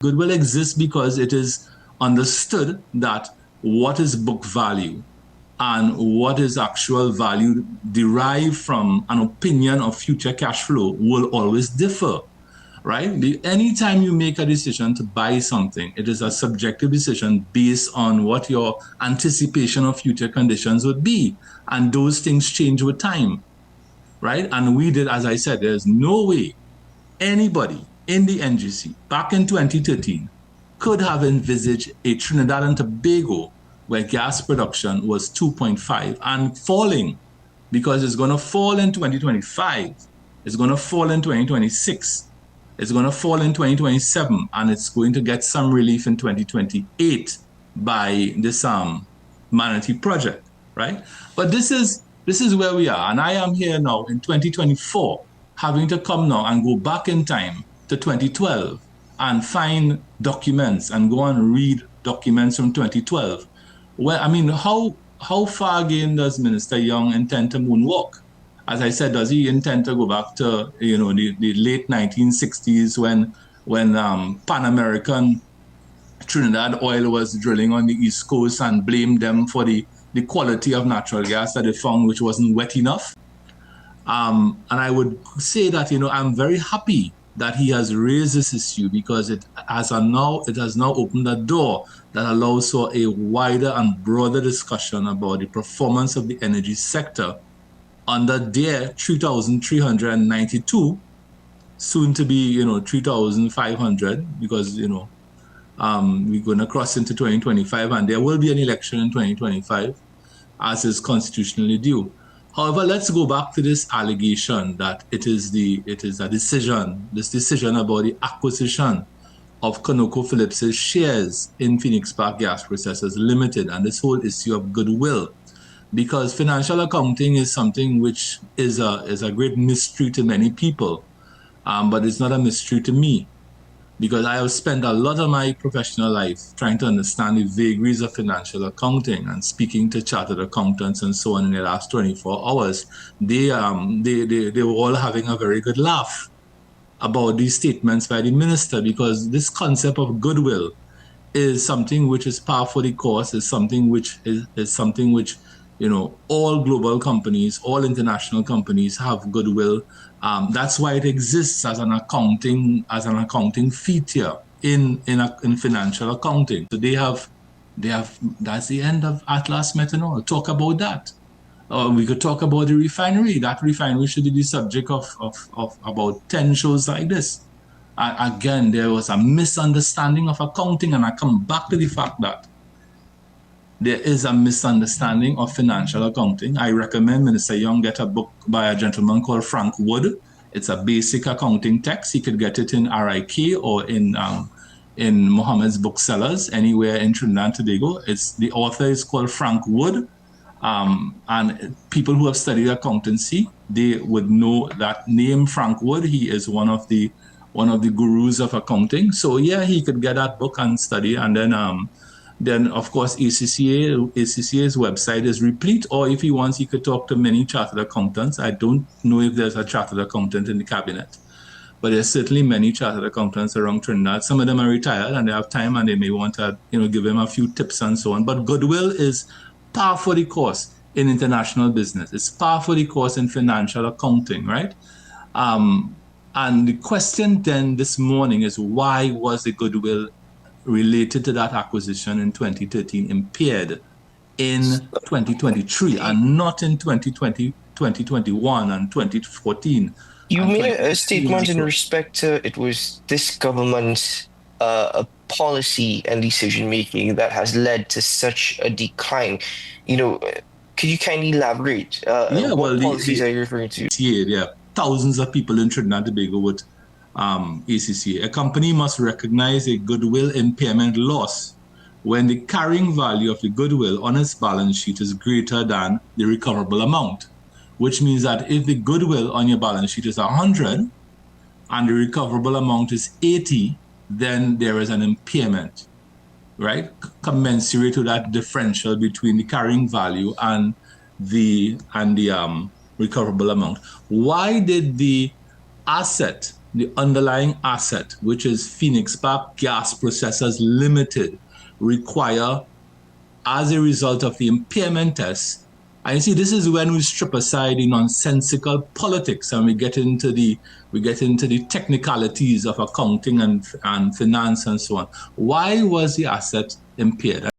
Goodwill exists because it is understood that what is book value and what is actual value derived from an opinion of future cash flow will always differ, right? Anytime you make a decision to buy something, it is a subjective decision based on what your anticipation of future conditions would be. And those things change with time, right? And we did, as I said, there's no way anybody in the NGC back in 2013 could have envisaged a Trinidad and Tobago where gas production was 2.5 and falling, because it's going to fall in 2025, it's going to fall in 2026, it's going to fall in 2027, and it's going to get some relief in 2028 by this Manatee project, right? But this is where we are, and I am here now in 2024, having to come now and go back in time to 2012 and find documents and go and read documents from 2012. Well, I mean, how far again does Minister Young intend to moonwalk? As I said, does he intend to go back to the late 1960s when Pan American Trinidad Oil was drilling on the East Coast and blamed them for the quality of natural gas that they found, which wasn't wet enough? And I would say that I'm very happy that he has raised this issue, because it has now opened a door that allows for a wider and broader discussion about the performance of the energy sector under their 3,392, soon to be 3,500, because we're going to cross into 2025, and there will be an election in 2025, as is constitutionally due. However, let's go back to this allegation that it is a decision about the acquisition of ConocoPhillips' shares in Phoenix Park Gas Processors Limited, and this whole issue of goodwill. Because financial accounting is something which is a great mystery to many people, but it's not a mystery to me, because I have spent a lot of my professional life trying to understand the vagaries of financial accounting and speaking to chartered accountants and so on in the last 24 hours. They were all having a very good laugh about these statements by the minister, because this concept of goodwill is something which is par for the course, is something which all global companies, all international companies have goodwill. That's why it exists as an accounting feature in financial accounting. So they have. That's the end of Atlas Methanol. Talk about that. We could talk about the refinery. That refinery should be the subject of about 10 shows like this. Again, there was a misunderstanding of accounting, and I come back to the fact that there is a misunderstanding of financial accounting. I recommend Minister Young get a book by a gentleman called Frank Wood. It's a basic accounting text. He could get it in RIK or in Mohammed's Booksellers, anywhere in Trinidad and Tobago. The author is called Frank Wood. And people who have studied accountancy, they would know that name, Frank Wood. He is one of the gurus of accounting. So yeah, he could get that book and study, and then of course ACCA's website is replete. Or if he wants, he could talk to many chartered accountants. I don't know if there's a chartered accountant in the cabinet, but there's certainly many chartered accountants around Trinidad. Some of them are retired and they have time, and they may want to give him a few tips and so on. But goodwill is par for the course in international business. It's par for the course in financial accounting, right? And the question then this morning is, why was the goodwill related to that acquisition in 2013 impaired in 2023 and not in 2020, 2021 and 2014? You made a statement in respect to it was this government's policy and decision making that has led to such a decline. Could you kindly elaborate? What policies are you referring to? Yeah, thousands of people in Trinidad and Tobago with ACCA. A company must recognize a goodwill impairment loss when the carrying value of the goodwill on its balance sheet is greater than the recoverable amount, which means that if the goodwill on your balance sheet is 100 and the recoverable amount is 80, then there is an impairment, right? Commensurate to that differential between the carrying value and the recoverable amount. Why did the asset the underlying asset, which is Phoenix Park Gas Processors Limited, require as a result of the impairment test. And you see, this is when we strip aside the nonsensical politics and we get into the technicalities of accounting and finance and so on. Why was the asset impaired?